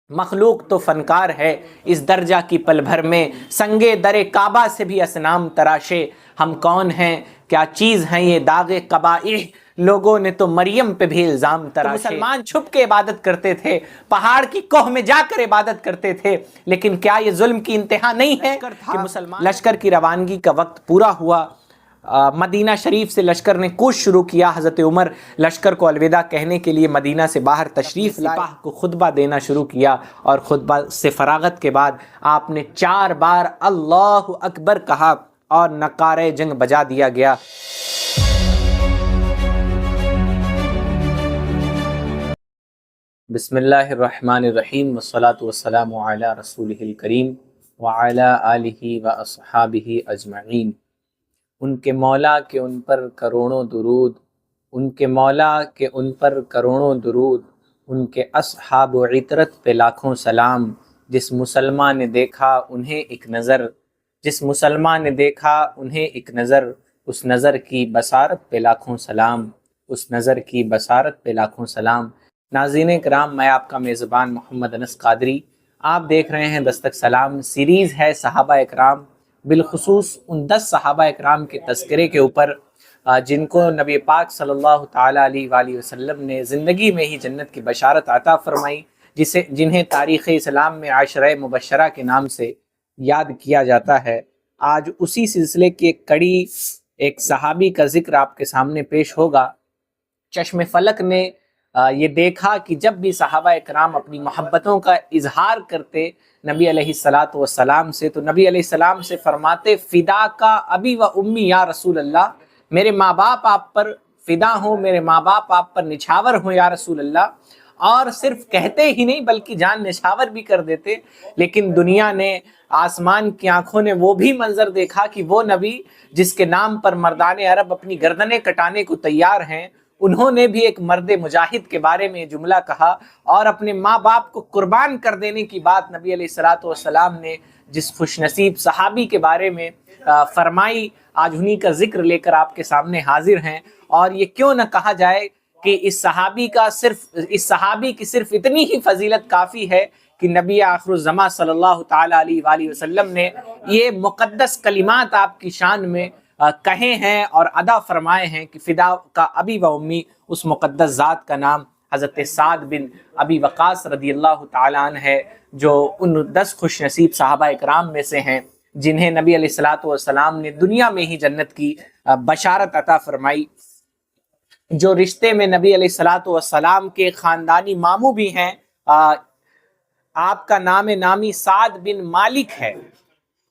مخلوق تو فنکار ہے اس درجہ کی پل بھر میں، سنگے در کعبہ سے بھی اصنام تراشے۔ ہم کون ہیں، کیا چیز ہیں یہ داغ قبائح، لوگوں نے تو مریم پہ بھی الزام تراشے۔ مسلمان چھپ کے عبادت کرتے تھے، پہاڑ کی کوہ میں جا کر عبادت کرتے تھے، لیکن کیا یہ ظلم کی انتہا نہیں ہے کہ مسلمان لشکر کی روانگی کا وقت پورا ہوا، مدینہ شریف سے لشکر نے کوچ شروع کیا۔ حضرت عمر لشکر کو الوداع کہنے کے لیے مدینہ سے باہر تشریف لائے، سپاہ کو خطبہ دینا شروع کیا، اور خطبہ سے فراغت کے بعد آپ نے 4 بار اللہ اکبر کہا اور نعرہ جنگ بجا دیا گیا۔ بسم اللہ الرحمن الرحیم، والصلاة والسلام علی رسولہ الکریم وعلی آلہ واصحابہ اجمعین۔ ان کے مولا کہ ان پر کروڑوں درود، ان کے مولا کہ ان پر کروڑوں درود، ان کے اصحاب و عطرت پہ لاکھوں سلام۔ جس مسلمان نے دیکھا انہیں ایک نظر، جس مسلمان نے دیکھا انہیں ایک نظر، اس نظر کی بصارت پہ لاکھوں سلام، اس نظر کی بصارت پہ لاکھوں سلام۔ ناظرین کرام، میں آپ کا میزبان محمد انس قادری، آپ دیکھ رہے ہیں دستک سلام، سیریز ہے صحابہ اکرام، بالخصوص ان 10 صحابہ اکرام کے تذکرے کے اوپر جن کو نبی پاک صلی اللہ تعالیٰ علیہ وآلہ وسلم نے زندگی میں ہی جنت کی بشارت عطا فرمائی، جنہیں تاریخ اسلام میں عشرہ مبشرہ کے نام سے یاد کیا جاتا ہے۔ آج اسی سلسلے کی ایک کڑی، ایک صحابی کا ذکر آپ کے سامنے پیش ہوگا۔ چشم فلک نے یہ دیکھا کہ جب بھی صحابہ اکرام اپنی محبتوں کا اظہار کرتے نبی علیہ السلام سے، تو نبی علیہ السلام سے فرماتے فدا کا ابی و امی یا رسول اللہ، میرے ماں باپ آپ پر فدا ہوں، میرے ماں باپ آپ پر نچھاور ہوں یا رسول اللہ۔ اور صرف کہتے ہی نہیں بلکہ جان نچھاور بھی کر دیتے۔ لیکن دنیا نے، آسمان کی آنکھوں نے وہ بھی منظر دیکھا کہ وہ نبی جس کے نام پر مردان عرب اپنی گردنیں کٹانے کو تیار ہیں، انہوں نے بھی ایک مرد مجاہد کے بارے میں جملہ کہا، اور اپنے ماں باپ کو قربان کر دینے کی بات نبی علیہ السلام نے جس خوش نصیب صحابی کے بارے میں فرمائی، آج انہی کا ذکر لے کر آپ کے سامنے حاضر ہیں۔ اور یہ کیوں نہ کہا جائے کہ اس صحابی کی صرف اتنی ہی فضیلت کافی ہے کہ نبی آخر الزماں صلی اللہ تعالیٰ علیہ وآلہ وسلم نے یہ مقدس کلمات آپ کی شان میں کہے ہیں اور ادا فرمائے ہیں کہ فدا کا ابی و امی، اس مقدس ذات کا نام حضرت سعد بن ابی وقاص رضی اللہ تعالیٰ عنہ ہے، جو ان 10 خوش نصیب صحابہ اکرام میں سے ہیں جنہیں نبی علیہ السلام نے دنیا میں ہی جنت کی بشارت عطا فرمائی، جو رشتے میں نبی علیہ السلام کے خاندانی ماموں بھی ہیں۔ آپ کا نام نامی سعد بن مالک ہے،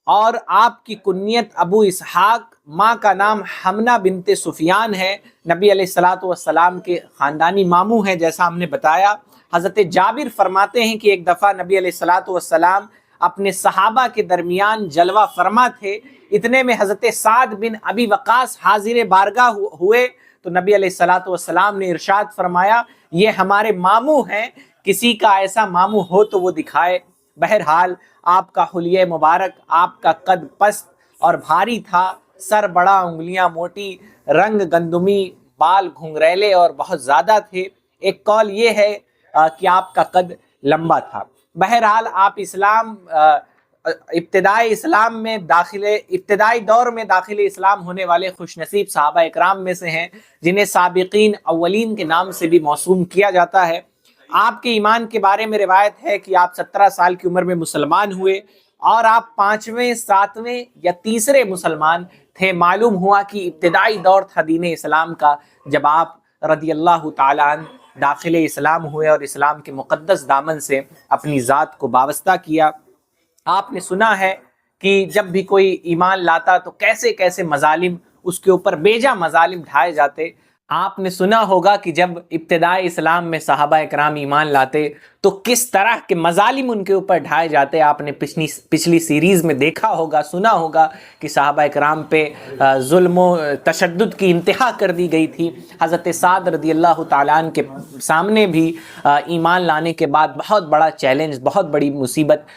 اور آپ کی کنیت ابو اسحاق، ماں کا نام حمنہ بنت سفیان ہے، نبی علیہ السلام کے خاندانی ماموں ہیں جیسا ہم نے بتایا۔ حضرت جابر فرماتے ہیں کہ ایک دفعہ نبی علیہ السلام اپنے صحابہ کے درمیان جلوہ فرما تھے، اتنے میں حضرت سعد بن ابی وقاص حاضر بارگاہ ہوئے، تو نبی علیہ السلام نے ارشاد فرمایا یہ ہمارے ماموں ہیں، کسی کا ایسا ماموں ہو تو وہ دکھائے۔ بہرحال آپ کا حلیہ مبارک، آپ کا قد پست اور بھاری تھا، سر بڑا، انگلیاں موٹی، رنگ گندمی، بال گھنگریلے اور بہت زیادہ تھے۔ ایک قول یہ ہے کہ آپ کا قد لمبا تھا۔ بہرحال آپ ابتدائی دور میں داخل اسلام ہونے والے خوش نصیب صحابہ اکرام میں سے ہیں، جنہیں سابقین اولین کے نام سے بھی موسوم کیا جاتا ہے۔ آپ کے ایمان کے بارے میں روایت ہے کہ آپ 17 سال کی عمر میں مسلمان ہوئے، اور آپ 5ویں، 7ویں یا تیسرے مسلمان تھے۔ معلوم ہوا کہ ابتدائی دور تھا دین اسلام کا، جب آپ رضی اللہ تعالیٰ عنہ داخل اسلام ہوئے اور اسلام کے مقدس دامن سے اپنی ذات کو وابستہ کیا۔ آپ نے سنا ہے کہ جب بھی کوئی ایمان لاتا تو کیسے کیسے مظالم اس کے اوپر، بیجا مظالم ڈھائے جاتے۔ آپ نے سنا ہوگا کہ جب ابتدائی اسلام میں صحابہ اکرام ایمان لاتے تو کس طرح کے مظالم ان کے اوپر ڈھائے جاتے۔ آپ نے پچھلی سیریز میں دیکھا ہوگا، سنا ہوگا کہ صحابہ اکرام پہ ظلم و تشدد کی انتہا کر دی گئی تھی۔ حضرت سعد رضی اللہ تعالیٰ عنہ کے سامنے بھی ایمان لانے کے بعد بہت بڑا چیلنج، بہت بڑی مصیبت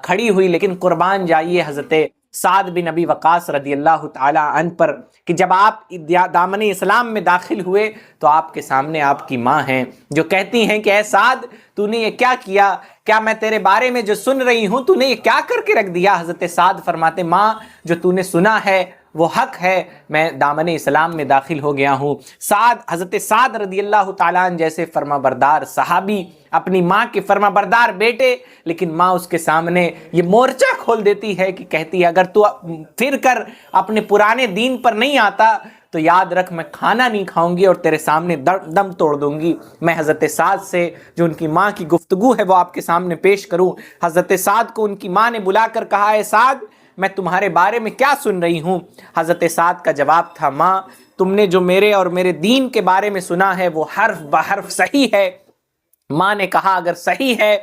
کھڑی ہوئی، لیکن قربان جائیے حضرت سعد بن ابی وقاص رضی اللہ تعالی عنہ پر کہ جب آپ دامن اسلام میں داخل ہوئے تو آپ کے سامنے آپ کی ماں ہیں جو کہتی ہیں کہ اے سعد تو نے یہ کیا کیا، کیا میں تیرے بارے میں جو سن رہی ہوں تو نے یہ کیا کر کے رکھ دیا؟ حضرت سعد فرماتے ماں جو تو نے سنا ہے وہ حق ہے، میں دامن اسلام میں داخل ہو گیا ہوں۔ حضرت سعد رضی اللہ تعالیٰ عنہ جیسے فرما بردار صحابی، اپنی ماں کے فرما بردار بیٹے، لیکن ماں اس کے سامنے یہ مورچہ کھول دیتی ہے کہ کہتی ہے اگر تو پھر کر اپنے پرانے دین پر نہیں آتا تو یاد رکھ میں کھانا نہیں کھاؤں گی اور تیرے سامنے دم توڑ دوں گی۔ میں حضرت سعد سے جو ان کی ماں کی گفتگو ہے وہ آپ کے سامنے پیش کروں۔ حضرت سعد کو ان کی ماں نے بلا کر کہا اے سعد میں تمہارے بارے میں کیا سن رہی ہوں؟ حضرت سعد کا جواب تھا ماں تم نے جو میرے اور میرے دین کے بارے میں سنا ہے وہ حرف بحرف صحیح ہے۔ ماں نے کہا اگر صحیح ہے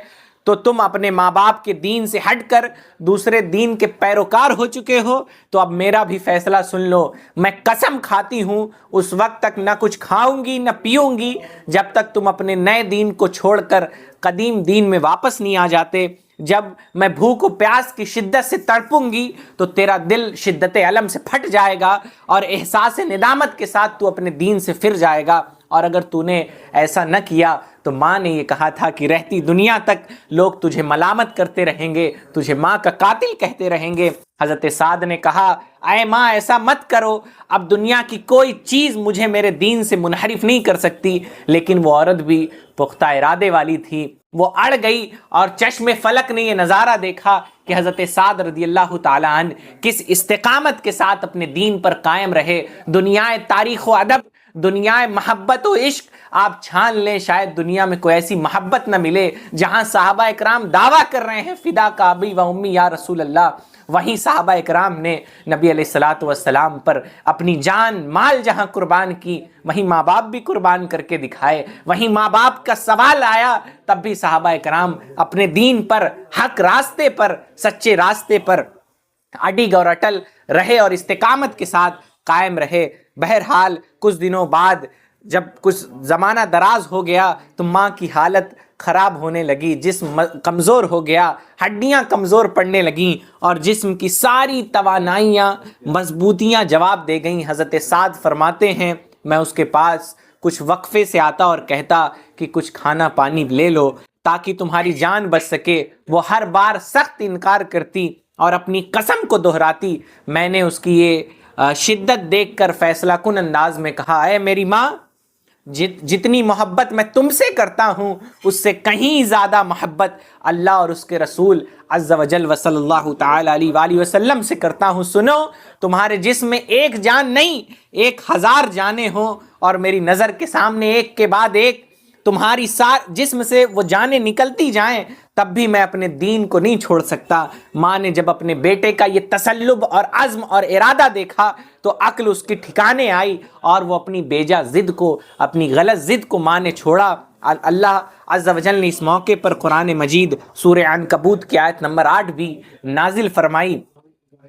تو تم اپنے ماں باپ کے دین سے ہٹ کر دوسرے دین کے پیروکار ہو چکے ہو، تو اب میرا بھی فیصلہ سن لو۔ میں قسم کھاتی ہوں اس وقت تک نہ کچھ کھاؤں گی نہ پیوں گی جب تک تم اپنے نئے دین کو چھوڑ کر قدیم دین میں واپس نہیں آ جاتے۔ جب میں بھوک و پیاس کی شدت سے تڑپوں گی تو تیرا دل شدت علم سے پھٹ جائے گا اور احساس ندامت کے ساتھ تو اپنے دین سے پھر جائے گا، اور اگر تو نے ایسا نہ کیا تو ماں نے یہ کہا تھا کہ رہتی دنیا تک لوگ تجھے ملامت کرتے رہیں گے، تجھے ماں کا قاتل کہتے رہیں گے۔ حضرت سعد نے کہا اے ماں ایسا مت کرو، اب دنیا کی کوئی چیز مجھے میرے دین سے منحرف نہیں کر سکتی۔ لیکن وہ عورت بھی پختہ ارادے والی تھی، وہ اڑ گئی اور چشم فلک نے یہ نظارہ دیکھا کہ حضرت سعد رضی اللہ تعالیٰ عنہ کس استقامت کے ساتھ اپنے دین پر قائم رہے۔ دنیا تاریخ و ادب، دنیا محبت و عشق آپ چھان لیں، شاید دنیا میں کوئی ایسی محبت نہ ملے جہاں صحابہ اکرام دعویٰ کر رہے ہیں فدا کا ابی و امی یا رسول اللہ، وہیں صحابہ اکرام نے نبی علیہ الصلوۃ والسلام پر اپنی جان مال جہاں قربان کی وہیں ماں باپ بھی قربان کر کے دکھائے، وہیں ماں باپ کا سوال آیا تب بھی صحابہ اکرام اپنے دین پر، حق راستے پر، سچے راستے پر اڈگ اور اٹل رہے اور استقامت کے ساتھ قائم رہے۔ بہرحال کچھ دنوں بعد جب کچھ زمانہ دراز ہو گیا تو ماں کی حالت خراب ہونے لگی، جسم کمزور ہو گیا، ہڈیاں کمزور پڑنے لگیں اور جسم کی ساری توانائیاں مضبوطیاں جواب دے گئیں۔ حضرت سعد فرماتے ہیں میں اس کے پاس کچھ وقفے سے آتا اور کہتا کہ کچھ کھانا پانی لے لو تاکہ تمہاری جان بچ سکے۔ وہ ہر بار سخت انکار کرتی اور اپنی قسم کو دہراتی۔ میں نے اس کی یہ شدت دیکھ کر فیصلہ کن انداز میں کہا اے میری ماں جتنی محبت میں تم سے کرتا ہوں اس سے کہیں زیادہ محبت اللہ اور اس کے رسول عز و جل و صلی اللہ تعالی علیہ وآلہ وسلم سے کرتا ہوں۔ سنو تمہارے جسم میں ایک جان نہیں 1000 جانیں ہوں اور میری نظر کے سامنے ایک کے بعد ایک تمہاری جسم سے وہ جانیں نکلتی جائیں تب بھی میں اپنے دین کو نہیں چھوڑ سکتا۔ ماں نے جب اپنے بیٹے کا یہ تسلب اور عزم اور ارادہ دیکھا تو عقل اس کی ٹھکانے آئی اور وہ اپنی بیجا ضد کو، اپنی غلط ضد کو ماں نے چھوڑا۔ اللہ عز و جل نے اس موقع پر قرآن مجید سورہ عنکبوت کی آیت نمبر 8 بھی نازل فرمائی۔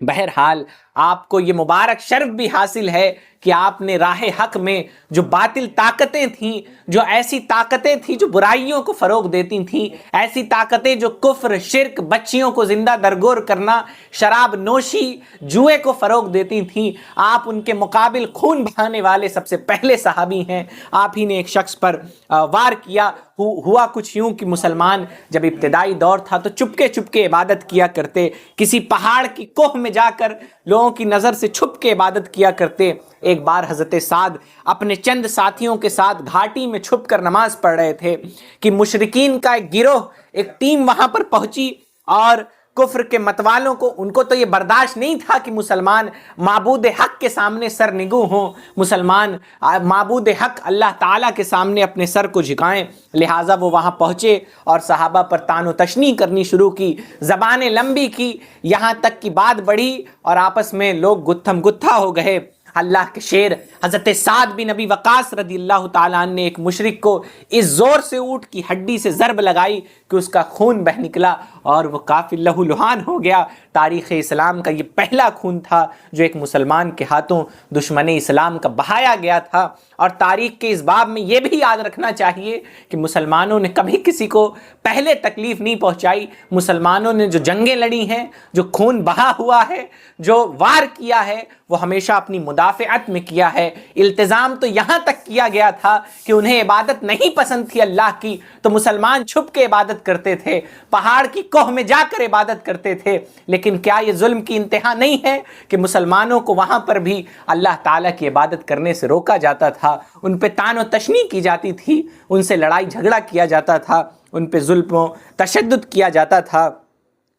بہرحال آپ کو یہ مبارک شرف بھی حاصل ہے کہ آپ نے راہ حق میں جو باطل طاقتیں تھیں، جو ایسی طاقتیں تھیں جو برائیوں کو فروغ دیتی تھیں، ایسی طاقتیں جو کفر، شرک، بچیوں کو زندہ درگور کرنا، شراب نوشی، جوئے کو فروغ دیتی تھیں، آپ ان کے مقابل خون بہانے والے سب سے پہلے صحابی ہیں۔ آپ ہی نے ایک شخص پر وار کیا۔ ہوا کچھ یوں کہ مسلمان جب ابتدائی دور تھا تو چپکے چپکے عبادت کیا کرتے، کسی پہاڑ کی کوہ میں جا کر لوگوں کی نظر سے چھپ کے عبادت کیا کرتے۔ ایک بار حضرت سعد اپنے چند ساتھیوں کے ساتھ گھاٹی میں چھپ کر نماز پڑھ رہے تھے کہ مشرکین کا ایک گروہ، ایک ٹیم وہاں پر پہنچی اور کفر کے متوالوں کو، ان کو تو یہ برداشت نہیں تھا کہ مسلمان معبود حق کے سامنے سر نگو ہوں، مسلمان معبود حق اللہ تعالیٰ کے سامنے اپنے سر کو جھکائیں، لہٰذا وہ وہاں پہنچے اور صحابہ پر تان و تشنیع کرنی شروع کی، زبانیں لمبی کی، یہاں تک کہ بات بڑھی اور آپس میں لوگ گتھم گتھا ہو گئے۔ اللہ کے شیر حضرت سعد بن ابی وقاص رضی اللہ تعالیٰ عنہ نے ایک مشرک کو اس زور سے اونٹ کی ہڈی سے ضرب لگائی کہ اس کا خون بہ نکلا اور وہ کافر لہو لہان ہو گیا۔ تاریخ اسلام کا یہ پہلا خون تھا جو ایک مسلمان کے ہاتھوں دشمن اسلام کا بہایا گیا تھا۔ اور تاریخ کے اس باب میں یہ بھی یاد رکھنا چاہیے کہ مسلمانوں نے کبھی کسی کو پہلے تکلیف نہیں پہنچائی۔ مسلمانوں نے جو جنگیں لڑی ہیں، جو خون بہا ہوا ہے، جو وار کیا ہے، وہ ہمیشہ اپنی مدافعت میں کیا ہے۔ التزام تو یہاں تک کیا گیا تھا کہ انہیں عبادت نہیں پسند تھی اللہ کی، تو مسلمان چھپ کے عبادت کرتے تھے، پہاڑ کی کوہ میں جا کر عبادت کرتے تھے۔ لیکن کیا یہ ظلم کی انتہا نہیں ہے کہ مسلمانوں کو وہاں پر بھی اللہ تعالیٰ کی عبادت کرنے سے روکا جاتا تھا، ان پہ طعن و تشنیع کی جاتی تھی، ان سے لڑائی جھگڑا کیا جاتا تھا، ان پہ ظلم و تشدد کیا جاتا تھا،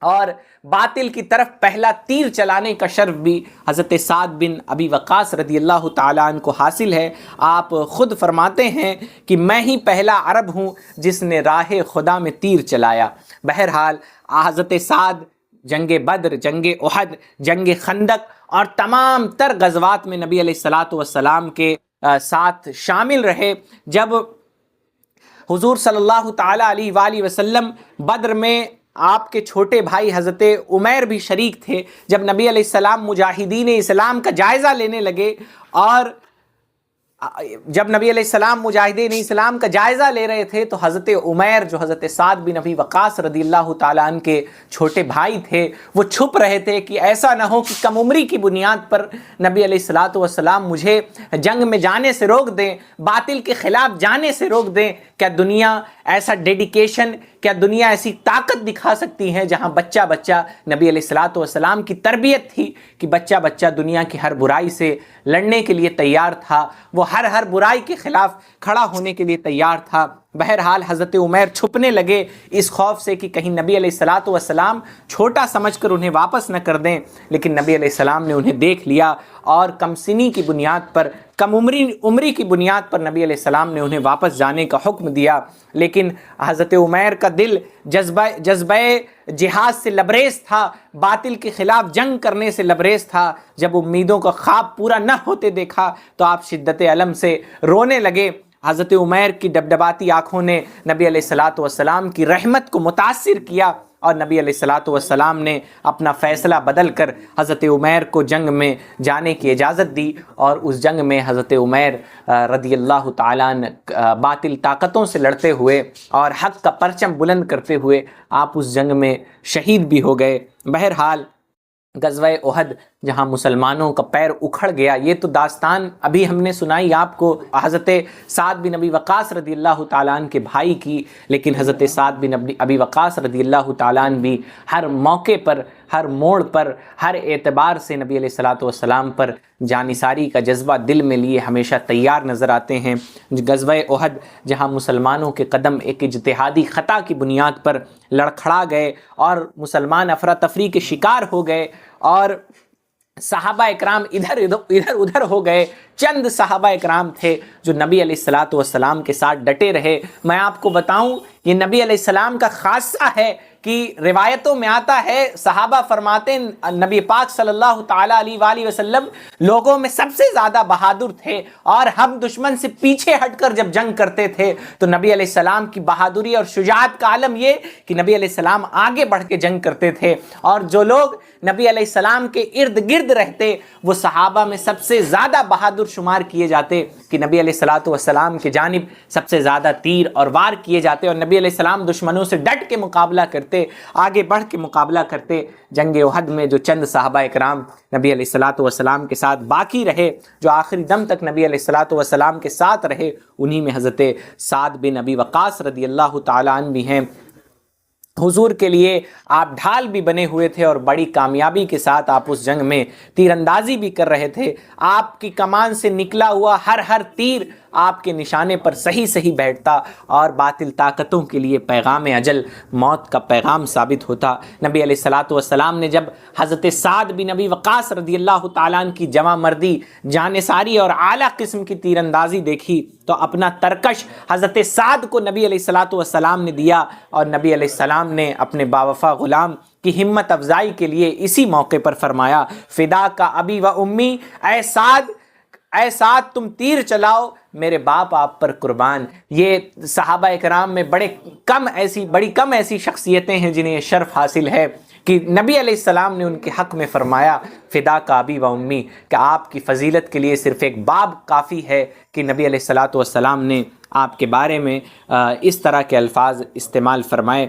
اور باطل کی طرف پہلا تیر چلانے کا شرف بھی حضرت سعد بن ابی وقاص رضی اللہ تعالیٰ عنہ کو حاصل ہے۔ آپ خود فرماتے ہیں کہ میں ہی پہلا عرب ہوں جس نے راہ خدا میں تیر چلایا۔ بہرحال حضرت سعد جنگ بدر، جنگ احد، جنگ خندق اور تمام تر غزوات میں نبی علیہ الصلوۃ والسلام کے ساتھ شامل رہے۔ جب حضور صلی اللہ تعالیٰ علیہ وآلہ وسلم بدر میں آپ کے چھوٹے بھائی حضرت عمیر بھی شریک تھے، جب نبی علیہ السلام مجاہدین اسلام کا جائزہ لینے لگے، اور جب نبی علیہ السلام مجاہدین اسلام کا جائزہ لے رہے تھے تو حضرت عمیر جو حضرت سعد بن ابی وقاص رضی اللہ تعالیٰ عنہ کے چھوٹے بھائی تھے، وہ چھپ رہے تھے کہ ایسا نہ ہو کہ کم عمری کی بنیاد پر نبی علیہ الصلوۃ والسلام مجھے جنگ میں جانے سے روک دیں، باطل کے خلاف جانے سے روک دیں۔ کیا دنیا ایسا ڈیڈیکیشن، کیا دنیا ایسی طاقت دکھا سکتی ہے جہاں بچہ بچہ نبی علیہ الصلوۃ والسلام کی تربیت تھی کہ بچہ بچہ دنیا کی ہر برائی سے لڑنے کے لیے تیار تھا، وہ ہر برائی کے خلاف کھڑا ہونے کے لیے تیار تھا۔ بہرحال حضرت عمیر چھپنے لگے اس خوف سے کہ کہیں نبی علیہ الصلوۃ والسلام چھوٹا سمجھ کر انہیں واپس نہ کر دیں، لیکن نبی علیہ السلام نے انہیں دیکھ لیا اور کم سنی کی بنیاد پر، کم عمری کی بنیاد پر نبی علیہ السلام نے انہیں واپس جانے کا حکم دیا۔ لیکن حضرت عمیر کا دل جذبہ جہاد سے لبریز تھا، باطل کے خلاف جنگ کرنے سے لبریز تھا۔ جب امیدوں کا خواب پورا نہ ہوتے دیکھا تو آپ شدت الم سے رونے لگے۔ حضرت عمیر کی ڈبڈباتی آنکھوں نے نبی علیہ الصلوۃ والسلام کی رحمت کو متاثر کیا، اور نبی علیہ الصلوۃ والسلام نے اپنا فیصلہ بدل کر حضرت عمیر کو جنگ میں جانے کی اجازت دی، اور اس جنگ میں حضرت عمیر رضی اللہ تعالیٰ عنہ باطل طاقتوں سے لڑتے ہوئے اور حق کا پرچم بلند کرتے ہوئے آپ اس جنگ میں شہید بھی ہو گئے۔ بہرحال غزوہ احد جہاں مسلمانوں کا پیر اکھڑ گیا، یہ تو داستان ابھی ہم نے سنائی آپ کو حضرت سعد بن ابی وقاص رضی اللہ تعالیٰ عنہ کے بھائی کی، لیکن حضرت سعد بن ابی وقاص رضی اللہ تعالیٰ عنہ بھی ہر موقع پر، ہر موڑ پر، ہر اعتبار سے نبی علیہ الصلوۃ والسلام پر جانثاری کا جذبہ دل میں لیے ہمیشہ تیار نظر آتے ہیں۔ غزوہ احد جہاں مسلمانوں کے قدم ایک اجتہادی خطا کی بنیاد پر لڑکھڑا گئے اور مسلمان افراتفری کے شکار ہو گئے، اور صحابہ اکرام ادھر ہو گئے، چند صحابہ اکرام تھے جو نبی علیہ الصلوۃ والسلام کے ساتھ ڈٹے رہے۔ میں آپ کو بتاؤں یہ نبی علیہ السلام کا خاصہ ہے کہ روایتوں میں آتا ہے، صحابہ فرماتے ہیں نبی پاک صلی اللہ تعالیٰ علیہ وآلہ وسلم لوگوں میں سب سے زیادہ بہادر تھے، اور ہم دشمن سے پیچھے ہٹ کر جب جنگ کرتے تھے تو نبی علیہ السلام کی بہادری اور شجاعت کا عالم یہ کہ نبی علیہ السلام آگے بڑھ کے جنگ کرتے تھے، اور جو لوگ نبی علیہ السلام کے ارد گرد رہتے وہ صحابہ میں سب سے زیادہ بہادر شمار کیے جاتے، کہ نبی علیہ الصلوۃ والسلام کی جانب سب سے زیادہ تیر اور وار کیے جاتے، اور نبی علیہ السلام دشمنوں سے ڈٹ کے مقابلہ کرتے، آگے بڑھ کے مقابلہ کرتے۔ جنگ احد میں جو چند صحابہ اکرام نبی علیہ الصلوۃ والسلام کے ساتھ باقی رہے، جو آخری دم تک نبی علیہ الصلوۃ والسلام کے ساتھ رہے، انہی میں حضرت سعد بن ابی وقاص رضی اللہ تعالیٰ عنہ بھی ہیں۔ حضور کے لیے آپ ڈھال بھی بنے ہوئے تھے، اور بڑی کامیابی کے ساتھ آپ اس جنگ میں تیر اندازی بھی کر رہے تھے۔ آپ کی کمان سے نکلا ہوا ہر تیر آپ کے نشانے پر صحیح بیٹھتا، اور باطل طاقتوں کے لیے پیغام اجل، موت کا پیغام ثابت ہوتا۔ نبی علیہ الصلوۃ والسلام نے جب حضرت سعد بن ابی وقاص رضی اللہ تعالیٰ عنہ کی جواں مردی، جانثاری اور اعلیٰ قسم کی تیر اندازی دیکھی تو اپنا ترکش حضرت سعد کو نبی علیہ الصلوۃ والسلام نے دیا، اور نبی علیہ السلام نے اپنے باوفا غلام کی ہمت افزائی کے لیے اسی موقع پر فرمایا، فدا کا ابی و امی، اے سعد اے سعد تم تیر چلاؤ، میرے باپ آپ پر قربان۔ یہ صحابہ اکرام میں بڑی کم ایسی شخصیتیں ہیں جنہیں یہ شرف حاصل ہے کہ نبی علیہ السلام نے ان کے حق میں فرمایا فدا کا ابی و امی، کہ آپ کی فضیلت کے لیے صرف ایک باپ کافی ہے کہ نبی علیہ السلام نے آپ کے بارے میں اس طرح کے الفاظ استعمال فرمائے۔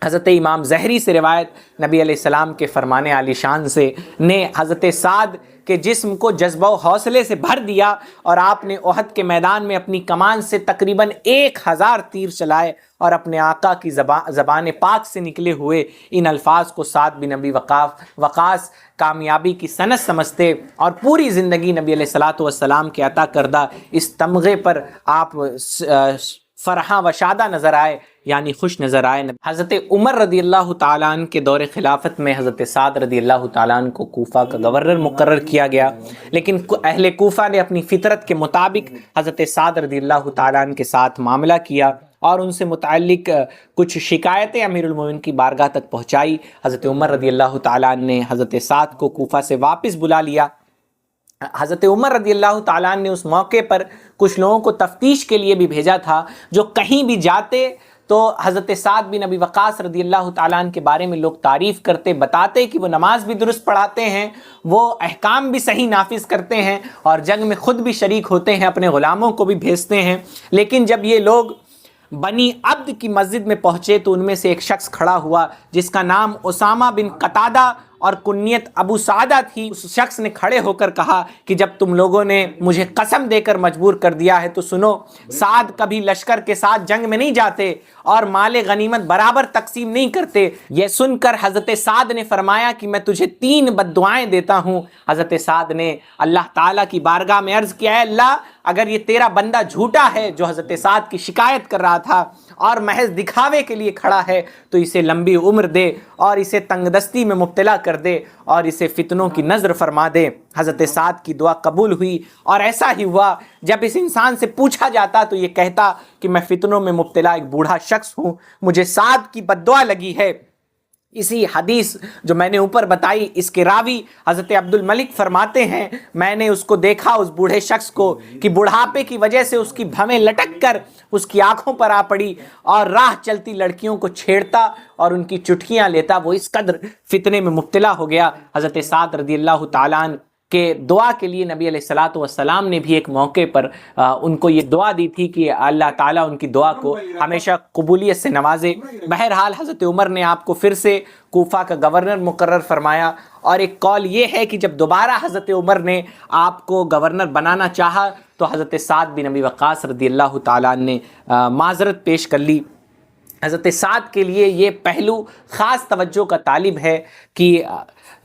حضرت امام زہری سے روایت نبی علیہ السلام کے فرمانے عالی شان سے نے حضرت سعد کے جسم کو جذبہ و حوصلے سے بھر دیا، اور آپ نے احد کے میدان میں اپنی کمان سے تقریباً 1000 تیر چلائے، اور اپنے آقا کی زبان پاک سے نکلے ہوئے ان الفاظ کو سعد بن ابی وقاص کامیابی کی سند سمجھتے، اور پوری زندگی نبی علیہ السلام کے عطا کردہ اس تمغے پر آپ فرحاں و شادہ نظر آئے، یعنی خوش نظر آئے۔ حضرت عمر رضی اللہ تعالیٰ عنہ کے دور خلافت میں حضرت سعد رضی اللہ تعالیٰ عنہ کو کوفہ کا گورنر مقرر کیا گیا، لیکن اہل کوفہ نے اپنی فطرت کے مطابق حضرت سعد رضی اللہ تعالیٰ عنہ کے ساتھ معاملہ کیا اور ان سے متعلق کچھ شکایتیں امیر المومنین کی بارگاہ تک پہنچائی۔ حضرت عمر رضی اللہ تعالیٰ عنہ نے حضرت سعد کو کوفہ سے واپس بلا لیا۔ حضرت عمر رضی اللہ تعالیٰ عنہ نے اس موقع پر کچھ لوگوں کو تفتیش کے لیے بھی بھیجا تھا، جو کہیں بھی جاتے تو حضرت سعد بن ابی وقاص رضی اللہ تعالیٰ عنہ کے بارے میں لوگ تعریف کرتے، بتاتے کہ وہ نماز بھی درست پڑھاتے ہیں، وہ احکام بھی صحیح نافذ کرتے ہیں، اور جنگ میں خود بھی شریک ہوتے ہیں، اپنے غلاموں کو بھی بھیجتے ہیں۔ لیکن جب یہ لوگ بنی عبد کی مسجد میں پہنچے تو ان میں سے ایک شخص کھڑا ہوا جس کا نام اسامہ بن قتادہ اور کنیت ابو سعدہ تھی۔ اس شخص نے کھڑے ہو کر کہا کہ جب تم لوگوں نے مجھے قسم دے کر مجبور کر دیا ہے تو سنو، سعد کبھی لشکر کے ساتھ جنگ میں نہیں جاتے اور مال غنیمت برابر تقسیم نہیں کرتے۔ یہ سن کر حضرت سعد نے فرمایا کہ میں تجھے 3 بد دعائیں دیتا ہوں۔ حضرت سعد نے اللہ تعالیٰ کی بارگاہ میں عرض کیا، ہے اللہ، اگر یہ تیرا بندہ جھوٹا ہے جو حضرت سعد کی شکایت کر رہا تھا اور محض دکھاوے کے لیے کھڑا ہے، تو اسے لمبی عمر دے اور اسے تنگ دستی میں مبتلا کر دے اور اسے فتنوں کی نظر فرما دے۔ حضرت سعد کی دعا قبول ہوئی، اور ایسا ہی ہوا۔ جب اس انسان سے پوچھا جاتا تو یہ کہتا کہ میں فتنوں میں مبتلا ایک بوڑھا شخص ہوں، مجھے سعد کی بد دعا لگی ہے۔ اسی حدیث جو میں نے اوپر بتائی، اس کے راوی حضرت عبد الملک فرماتے ہیں، میں نے اس کو دیکھا، اس بوڑھے شخص کو، کہ بڑھاپے کی وجہ سے اس کی بھویں لٹک کر اس کی آنکھوں پر آ پڑی، اور راہ چلتی لڑکیوں کو چھیڑتا اور ان کی چٹکیاں لیتا۔ وہ اس قدر فتنے میں مبتلا ہو گیا۔ حضرت سعد رضی اللہ تعالیٰ عنہ کہ دعا کے لیے نبی علیہ السلام نے بھی ایک موقع پر ان کو یہ دعا دی تھی کہ اللہ تعالیٰ ان کی دعا کو ہمیشہ قبولیت سے نوازے۔ بہرحال حضرت عمر نے آپ کو پھر سے کوفہ کا گورنر مقرر فرمایا، اور ایک قول یہ ہے کہ جب دوبارہ حضرت عمر نے آپ کو گورنر بنانا چاہا تو حضرت سعد بن ابی وقاص رضی اللہ تعالیٰ عنہ نے معذرت پیش کر لی۔ حضرت سعد کے لیے یہ پہلو خاص توجہ کا طالب ہے کہ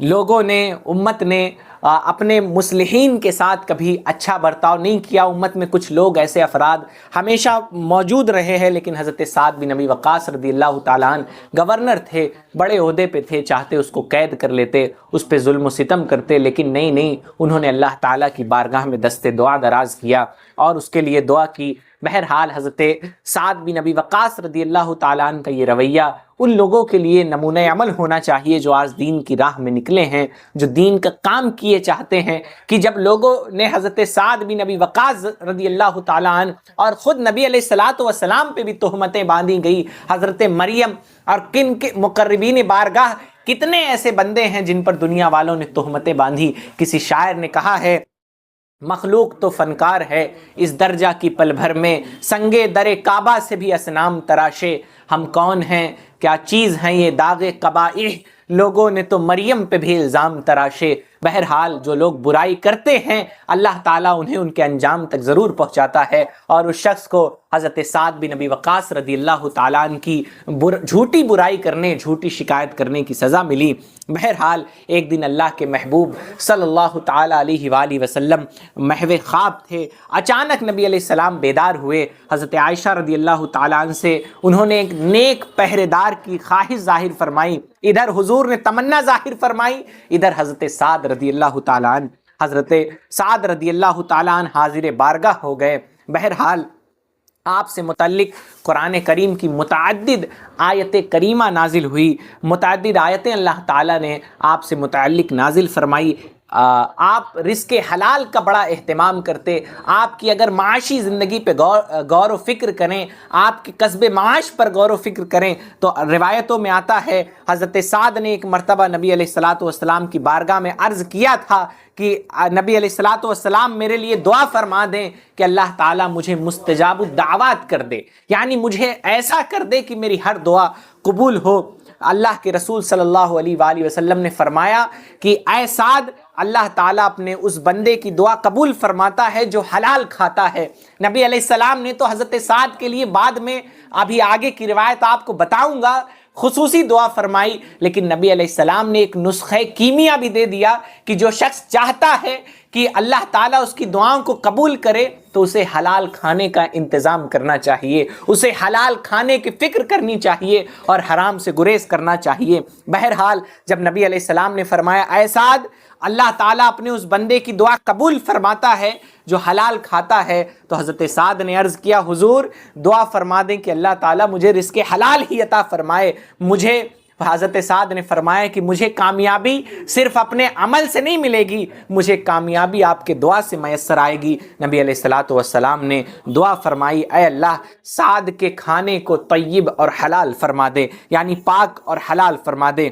لوگوں نے، امت نے اپنے مصلحین کے ساتھ کبھی اچھا برتاؤ نہیں کیا۔ امت میں کچھ لوگ ایسے افراد ہمیشہ موجود رہے ہیں، لیکن حضرت سعد بن ابی وقاص رضی اللہ تعالیٰ عنہ گورنر تھے، بڑے عہدے پہ تھے، چاہتے اس کو قید کر لیتے، اس پہ ظلم و ستم کرتے، لیکن نہیں، انہوں نے اللہ تعالیٰ کی بارگاہ میں دست دعا دراز کیا اور اس کے لیے دعا کی۔ بہرحال حضرت سعد بن ابی وقاص رضی اللہ تعالیٰ عنہ کا یہ رویہ ان لوگوں کے لیے نمونہ عمل ہونا چاہیے جو آج دین کی راہ میں نکلے ہیں، جو دین کا کام کیے چاہتے ہیں، کہ جب لوگوں نے حضرت سعد بن ابی وقاص رضی اللہ تعالیٰ عنہ اور خود نبی علیہ السلام پہ بھی تہمتیں باندھی گئی، حضرت مریم اور کن کے مقربین بارگاہ کتنے ایسے بندے ہیں جن پر دنیا والوں نے تہمتیں باندھی۔ کسی شاعر نے کہا ہے، مخلوق تو فنکار ہے اس درجہ کی پل بھر میں، سنگے در کعبہ سے بھی اصنام تراشے، ہم کون ہیں کیا چیز ہیں یہ داغ قبائح، لوگوں نے تو مریم پہ بھی الزام تراشے۔ بہرحال جو لوگ برائی کرتے ہیں اللہ تعالیٰ انہیں ان کے انجام تک ضرور پہنچاتا ہے، اور اس شخص کو حضرت سعد بن ابی وقاص رضی اللہ تعالیٰ عنہ کی جھوٹی برائی کرنے، جھوٹی شکایت کرنے کی سزا ملی۔ بہرحال ایک دن اللہ کے محبوب صلی اللہ تعالیٰ علیہ وآلہ وسلم محو خواب تھے، اچانک نبی علیہ السلام بیدار ہوئے۔ حضرت عائشہ رضی اللہ تعالیٰ عنہ سے انہوں نے ایک نیک پہرے دار کی خواہش ظاہر فرمائی، ادھر حضور نے تمنا ظاہر فرمائی، ادھر حضرت سعد رضی اللہ تعالیٰ عنہ، حضرت سعد رضی اللہ تعالیٰ عنہ حاضر بارگاہ ہو گئے۔ بہرحال آپ سے متعلق قرآن کریم کی متعدد آیت کریمہ نازل ہوئی، متعدد آیتیں اللہ تعالیٰ نے آپ سے متعلق نازل فرمائی۔ آپ رزق حلال کا بڑا اہتمام کرتے، آپ کی اگر معاشی زندگی پہ غور و فکر کریں، آپ کے کسب معاش پر غور و فکر کریں تو روایتوں میں آتا ہے حضرت سعد نے ایک مرتبہ نبی علیہ الصلاۃ والسلام کی بارگاہ میں عرض کیا تھا کہ نبی علیہ الصلاۃ والسلام میرے لیے دعا فرما دیں کہ اللہ تعالیٰ مجھے مستجاب الدعوات کر دے، یعنی مجھے ایسا کر دے کہ میری ہر دعا قبول ہو۔ اللہ کے رسول صلی اللہ علیہ وآلہ وسلم نے فرمایا کہ اے سعد، اللہ تعالیٰ اپنے اس بندے کی دعا قبول فرماتا ہے جو حلال کھاتا ہے۔ نبی علیہ السلام نے تو حضرت سعد کے لیے بعد میں ابھی آگے کی روایت آپ کو بتاؤں گا خصوصی دعا فرمائی، لیکن نبی علیہ السلام نے ایک نسخہ کیمیا بھی دے دیا کہ جو شخص چاہتا ہے کہ اللہ تعالیٰ اس کی دعاؤں کو قبول کرے تو اسے حلال کھانے کا انتظام کرنا چاہیے، اسے حلال کھانے کی فکر کرنی چاہیے اور حرام سے گریز کرنا چاہیے۔ بہرحال جب نبی علیہ السلام نے فرمایا اے سعد، اللہ تعالیٰ اپنے اس بندے کی دعا قبول فرماتا ہے جو حلال کھاتا ہے، تو حضرت سعد نے عرض کیا حضور دعا فرما دیں کہ اللہ تعالیٰ مجھے رزق حلال ہی عطا فرمائے۔ حضرت سعد نے فرمایا کہ مجھے کامیابی صرف اپنے عمل سے نہیں ملے گی، مجھے کامیابی آپ کے دعا سے میسر آئے گی۔ نبی علیہ الصلاۃ والسلام نے دعا فرمائی اے اللہ سعد کے کھانے کو طیب اور حلال فرما دے، یعنی پاک اور حلال فرما دے۔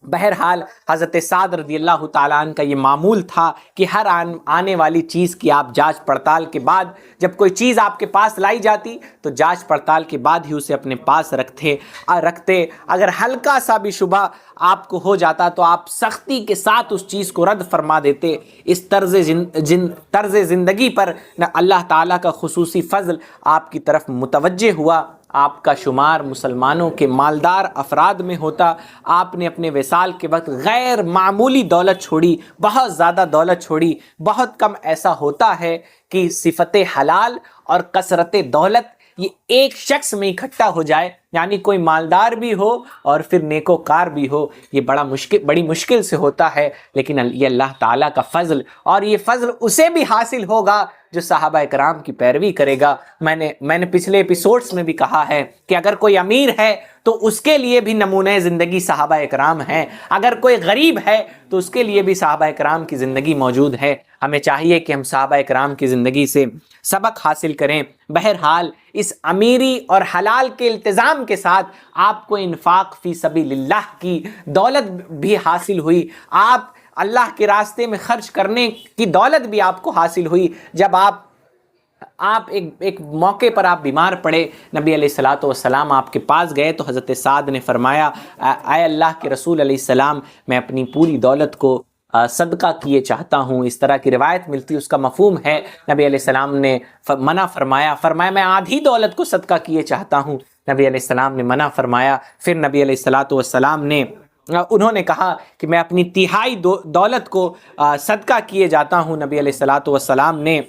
بہرحال حضرت سعد رضی اللہ تعالیٰ عنہ کا یہ معمول تھا کہ ہر آنے والی چیز کی آپ جانچ پڑتال کے بعد، جب کوئی چیز آپ کے پاس لائی جاتی تو جانچ پڑتال کے بعد ہی اسے اپنے پاس رکھتے۔ اگر ہلکا سا بھی شبہ آپ کو ہو جاتا تو آپ سختی کے ساتھ اس چیز کو رد فرما دیتے۔ اس طرز زندگی پر اللہ تعالیٰ کا خصوصی فضل آپ کی طرف متوجہ ہوا، آپ کا شمار مسلمانوں کے مالدار افراد میں ہوتا۔ آپ نے اپنے وصال کے وقت غیر معمولی دولت چھوڑی، بہت زیادہ دولت چھوڑی۔ بہت کم ایسا ہوتا ہے کہ صفت حلال اور کثرت دولت یہ ایک شخص میں اکٹھا ہو جائے، یعنی کوئی مالدار بھی ہو اور پھر نیکوکار بھی ہو، یہ بڑی مشکل سے ہوتا ہے، لیکن یہ اللہ تعالیٰ کا فضل، اور یہ فضل اسے بھی حاصل ہوگا جو صحابہ کرام کی پیروی کرے گا۔ میں نے پچھلے ایپیسوڈز میں بھی کہا ہے کہ اگر کوئی امیر ہے تو اس کے لیے بھی نمونہ زندگی صحابہ کرام ہیں، اگر کوئی غریب ہے تو اس کے لیے بھی صحابہ کرام کی زندگی موجود ہے۔ ہمیں چاہیے کہ ہم صحابہ کرام کی زندگی سے سبق حاصل کریں۔ بہرحال اس امیری اور حلال کے التزام کے ساتھ آپ کو انفاق فی سبیل اللہ کی دولت بھی حاصل ہوئی، آپ اللہ کے راستے میں خرچ کرنے کی دولت بھی آپ کو حاصل ہوئی۔ جب آپ ایک موقع پر آپ بیمار پڑے، نبی علیہ الصلاۃ والسلام آپ کے پاس گئے تو حضرت سعد نے فرمایا اے اللہ کے رسول علیہ السلام، میں اپنی پوری دولت کو صدقہ کیے چاہتا ہوں۔ اس طرح کی روایت ملتی، اس کا مفہوم ہے نبی علیہ السلام نے منع فرمایا میں آدھی دولت کو صدقہ کیے چاہتا ہوں۔ نبی علیہ السلام نے منع فرمایا۔ پھر نبی علیہ الصلاۃ والسلام نے انہوں نے کہا کہ میں اپنی تہائی دولت کو صدقہ کیے جاتا ہوں۔ نبی علیہ الصلاۃ والسلام نے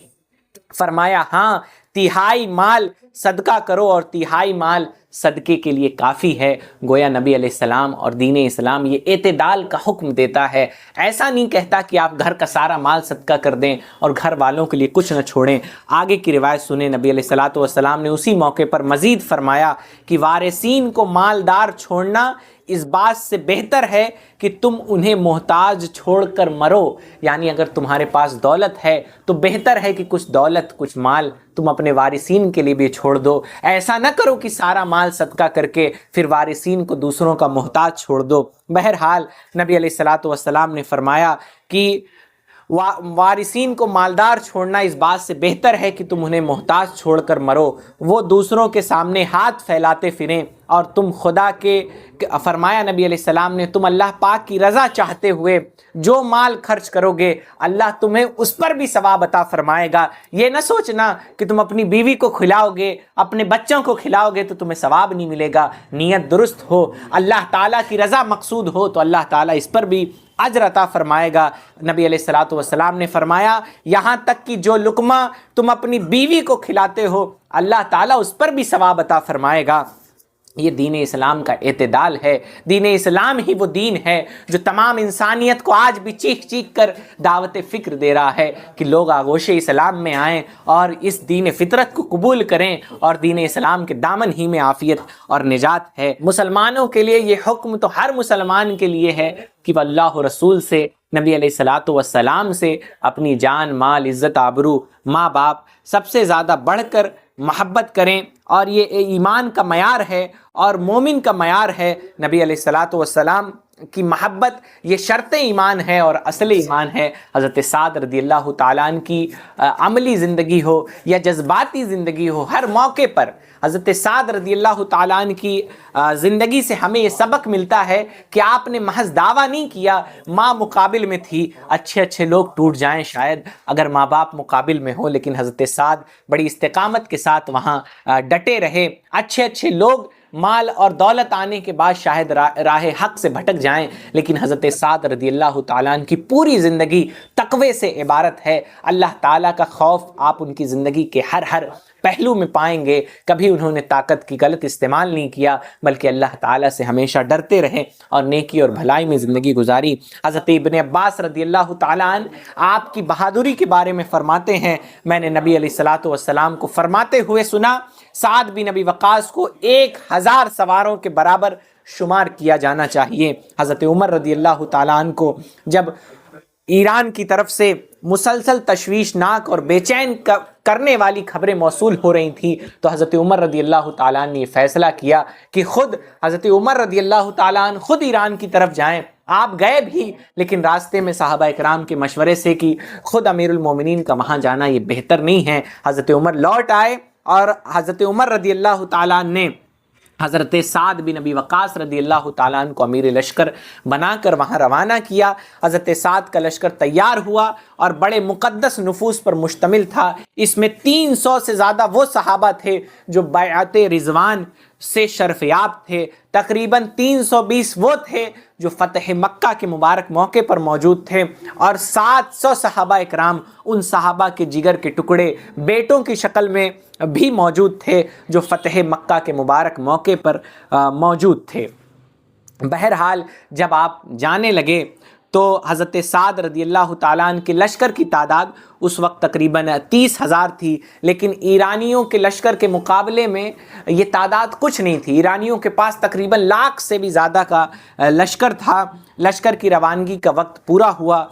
فرمایا ہاں، تہائی مال صدقہ کرو اور تہائی مال صدقے کے لیے کافی ہے۔ گویا نبی علیہ السلام اور دین اسلام یہ اعتدال کا حکم دیتا ہے، ایسا نہیں کہتا کہ آپ گھر کا سارا مال صدقہ کر دیں اور گھر والوں کے لیے کچھ نہ چھوڑیں۔ آگے کی روایت سنیں، نبی علیہ الصلاۃ والسلام نے اسی موقع پر مزید فرمایا کہ وارثین کو مالدار چھوڑنا اس بات سے بہتر ہے کہ تم انہیں محتاج چھوڑ کر مرو، یعنی اگر تمہارے پاس دولت ہے تو بہتر ہے کہ کچھ دولت کچھ مال تم اپنے وارثین کے لیے بھی چھوڑ دو۔ ایسا نہ کرو کہ سارا مال صدقہ کر کے پھر وارثین کو دوسروں کا محتاج چھوڑ دو۔ بہرحال نبی علیہ الصلاۃ والسلام نے فرمایا کہ وارثین کو مالدار چھوڑنا اس بات سے بہتر ہے کہ تم انہیں محتاج چھوڑ کر مرو، وہ دوسروں کے سامنے ہاتھ پھیلاتے پھریں اور تم خدا کے فرمایا نبی علیہ السلام نے تم اللہ پاک کی رضا چاہتے ہوئے جو مال خرچ کرو گے اللہ تمہیں اس پر بھی ثواب عطا فرمائے گا۔ یہ نہ سوچنا کہ تم اپنی بیوی کو کھلاؤ گے، اپنے بچوں کو کھلاؤ گے تو تمہیں ثواب نہیں ملے گا۔ نیت درست ہو، اللہ تعالیٰ کی رضا مقصود ہو تو اللہ تعالیٰ اس پر بھی اجر عطا فرمائے گا۔ نبی علیہ الصلاۃ والسلام نے فرمایا یہاں تک کہ جو لقمہ تم اپنی بیوی کو کھلاتے ہو اللہ تعالیٰ اس پر بھی ثواب عطا فرمائے گا۔ یہ دین اسلام کا اعتدال ہے۔ دین اسلام ہی وہ دین ہے جو تمام انسانیت کو آج بھی چیخ چیخ کر دعوت فکر دے رہا ہے کہ لوگ آغوش اسلام میں آئیں اور اس دین فطرت کو قبول کریں، اور دین اسلام کے دامن ہی میں عافیت اور نجات ہے۔ مسلمانوں کے لیے یہ حکم تو ہر مسلمان کے لیے ہے کہ وہ اللہ و رسول سے، نبی علیہ الصلوۃ والسلام سے اپنی جان، مال، عزت، آبرو، ماں باپ سب سے زیادہ بڑھ کر محبت کریں، اور یہ ایمان کا معیار ہے اور مومن کا معیار ہے۔ نبی علیہ الصلوۃ والسلام کی محبت یہ شرط ایمان ہے اور اصل ایمان ہے۔ حضرت سعد رضی اللہ تعالیٰ عنہ کی عملی زندگی ہو یا جذباتی زندگی ہو، ہر موقع پر حضرت سعد رضی اللہ تعالیٰ عنہ کی زندگی سے ہمیں یہ سبق ملتا ہے کہ آپ نے محض دعویٰ نہیں کیا، ماں مقابل میں تھی، اچھے لوگ ٹوٹ جائیں شاید اگر ماں باپ مقابل میں ہو، لیکن حضرت سعد بڑی استقامت کے ساتھ وہاں ڈٹے رہے۔ اچھے لوگ مال اور دولت آنے کے بعد شاید راہ حق سے بھٹک جائیں، لیکن حضرت سعد رضی اللہ تعالیٰ عنہ کی پوری زندگی تقوی سے عبارت ہے۔ اللہ تعالیٰ کا خوف آپ ان کی زندگی کے ہر پہلو میں پائیں گے۔ کبھی انہوں نے طاقت کی غلط استعمال نہیں کیا، بلکہ اللہ تعالیٰ سے ہمیشہ ڈرتے رہے اور نیکی اور بھلائی میں زندگی گزاری۔ حضرت ابن عباس رضی اللہ تعالیٰ عنہ آپ کی بہادری کے بارے میں فرماتے ہیں، میں نے نبی علیہ الصلوۃ والسلام کو فرماتے ہوئے سنا، سعد بن ابی وقاص کو 1000 سواروں کے برابر شمار کیا جانا چاہیے۔ حضرت عمر رضی اللہ تعالیٰ عنہ کو جب ایران کی طرف سے مسلسل تشویشناک اور بے چین کرنے والی خبریں موصول ہو رہی تھیں، تو حضرت عمر رضی اللہ تعالیٰ عنہ نے یہ فیصلہ کیا کہ خود حضرت عمر رضی اللہ تعالیٰ عنہ خود ایران کی طرف جائیں۔ آپ گئے بھی، لیکن راستے میں صحابہ اکرام کے مشورے سے کہ خود امیر المومنین کا وہاں جانا یہ بہتر نہیں ہے، حضرت عمر لوٹ آئے، اور حضرت عمر رضی اللہ تعالیٰ عنہ نے حضرت سعد بن ابی وقاص رضی اللہ تعالیٰ عنہ کو امیر لشکر بنا کر وہاں روانہ کیا۔ حضرت سعد کا لشکر تیار ہوا اور بڑے مقدس نفوس پر مشتمل تھا۔ اس میں 300 سے زیادہ وہ صحابہ تھے جو بیعت رضوان سے شرف یاب تھے، تقریباً 320 وہ تھے جو فتح مکہ کے مبارک موقع پر موجود تھے، اور 700 صحابہ اکرام ان صحابہ کے جگر کے ٹکڑے بیٹوں کی شکل میں بھی موجود تھے جو فتح مکہ کے مبارک موقع پر موجود تھے۔ بہرحال جب آپ جانے لگے تو حضرت سعد رضی اللہ تعالیٰ عنہ کے لشکر کی تعداد اس وقت تقریباً 30,000 تھی، لیکن ایرانیوں کے لشکر کے مقابلے میں یہ تعداد کچھ نہیں تھی۔ ایرانیوں کے پاس تقریباً 1,00,000 سے بھی زیادہ کا لشکر تھا۔ لشکر کی روانگی کا وقت پورا ہوا،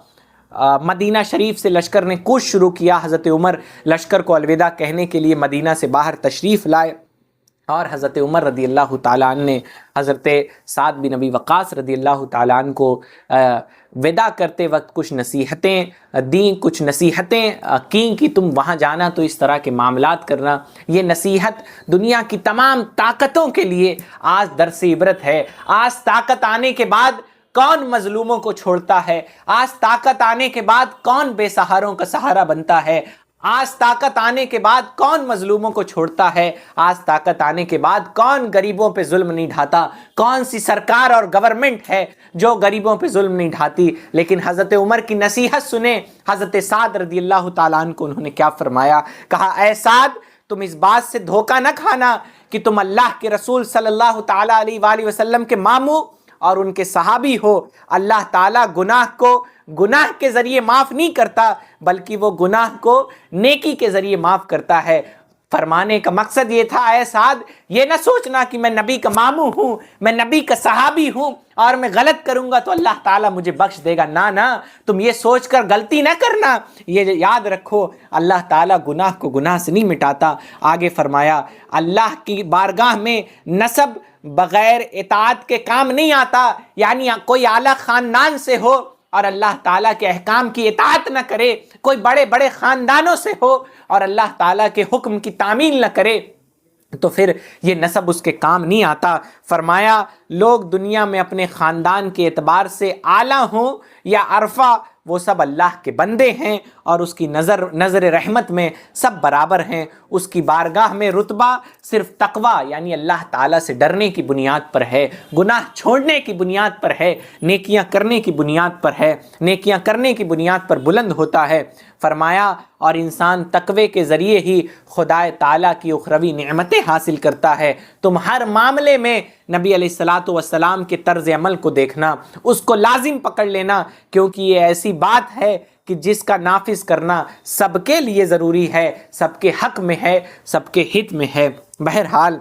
مدینہ شریف سے لشکر نے کوچ شروع کیا۔ حضرت عمر لشکر کو الوداع کہنے کے لیے مدینہ سے باہر تشریف لائے، اور حضرت عمر رضی اللہ تعالیٰ عنہ نے حضرت سعد بن ابی وقاص رضی اللہ تعالیٰ عنہ کو وداع کرتے وقت کچھ نصیحتیں دیں، کچھ نصیحتیں کیں کہ تم وہاں جانا تو اس طرح کے معاملات کرنا۔ یہ نصیحت دنیا کی تمام طاقتوں کے لیے آج درس عبرت ہے۔ آج طاقت آنے کے بعد کون مظلوموں کو چھوڑتا ہے؟ آج طاقت آنے کے بعد کون بے سہاروں کا سہارا بنتا ہے؟ آج طاقت آنے کے بعد کون مظلوموں کو چھوڑتا ہے؟ آج طاقت آنے کے بعد کون غریبوں پہ ظلم نہیں ڈھاتا؟ کون سی سرکار اور گورنمنٹ ہے جو غریبوں پہ ظلم نہیں ڈھاتی؟ لیکن حضرت عمر کی نصیحت سنیں، حضرت سعد رضی اللہ تعالیٰ عنہ کو انہوں نے کیا فرمایا؟ کہا، اے سعد، تم اس بات سے دھوکہ نہ کھانا کہ تم اللہ کے رسول صلی اللہ تعالیٰ علیہ وآلہ وسلم کے ماموں اور ان کے صحابی ہو۔ اللہ تعالیٰ گناہ کو گناہ کے ذریعے معاف نہیں کرتا، بلکہ وہ گناہ کو نیکی کے ذریعے معاف کرتا ہے۔ فرمانے کا مقصد یہ تھا، اے سعد، یہ نہ سوچنا کہ میں نبی کا ماموں ہوں، میں نبی کا صحابی ہوں اور میں غلط کروں گا تو اللہ تعالیٰ مجھے بخش دے گا۔ نہ، تم یہ سوچ کر غلطی نہ کرنا، یہ یاد رکھو اللہ تعالیٰ گناہ کو گناہ سے نہیں مٹاتا۔ آگے فرمایا، اللہ کی بارگاہ میں نسب بغیر اطاعت کے کام نہیں آتا، یعنی کوئی اعلیٰ خاندان سے ہو اور اللہ تعالیٰ کے احکام کی اطاعت نہ کرے، کوئی بڑے بڑے خاندانوں سے ہو اور اللہ تعالیٰ کے حکم کی تعمیل نہ کرے، تو پھر یہ نسب اس کے کام نہیں آتا۔ فرمایا، لوگ دنیا میں اپنے خاندان کے اعتبار سے اعلیٰ ہوں یا عرفہ، وہ سب اللہ کے بندے ہیں اور اس کی نظر رحمت میں سب برابر ہیں۔ اس کی بارگاہ میں رتبہ صرف تقوی یعنی اللہ تعالیٰ سے ڈرنے کی بنیاد پر ہے، گناہ چھوڑنے کی بنیاد پر ہے، نیکیاں کرنے کی بنیاد پر ہے، نیکیاں کرنے کی بنیاد پر بلند ہوتا ہے۔ فرمایا اور انسان تقوی کے ذریعے ہی خدا تعالیٰ کی اخروی نعمتیں حاصل کرتا ہے۔ تم ہر معاملے میں نبی علیہ الصلاۃ والسلام کے طرز عمل کو دیکھنا، اس کو لازم پکڑ لینا، کیونکہ یہ ایسی بات ہے کہ جس کا نافذ کرنا سب کے لیے ضروری ہے، سب کے حق میں ہے، سب کے ہت میں ہے۔ بہرحال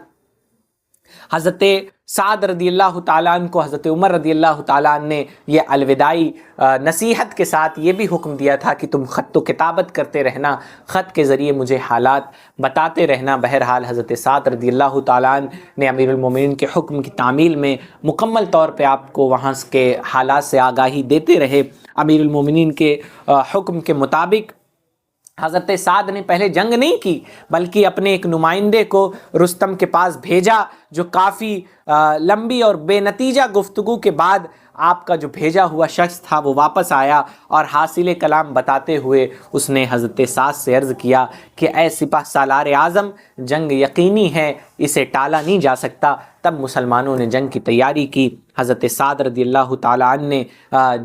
حضرت سعد رضی اللہ تعالیٰ عنہ کو حضرت عمر رضی اللہ تعالیٰ عنہ نے یہ الوداعی نصیحت کے ساتھ یہ بھی حکم دیا تھا کہ تم خط و کتابت کرتے رہنا، خط کے ذریعے مجھے حالات بتاتے رہنا۔ بہرحال حضرت سعد رضی اللہ تعالیٰ عنہ نے امیر المومنین کے حکم کی تعمیل میں مکمل طور پہ آپ کو وہاں کے حالات سے آگاہی دیتے رہے۔ امیر المومنین کے حکم کے مطابق حضرت سعد نے پہلے جنگ نہیں کی، بلکہ اپنے ایک نمائندے کو رستم کے پاس بھیجا، جو کافی لمبی اور بے نتیجہ گفتگو کے بعد آپ کا جو بھیجا ہوا شخص تھا وہ واپس آیا اور حاصل کلام بتاتے ہوئے اس نے حضرت سعد سے عرض کیا کہ اے سپہ سالار اعظم، جنگ یقینی ہے، اسے ٹالا نہیں جا سکتا۔ تب مسلمانوں نے جنگ کی تیاری کی۔ حضرت سعد رضی اللہ تعالیٰ عنہ نے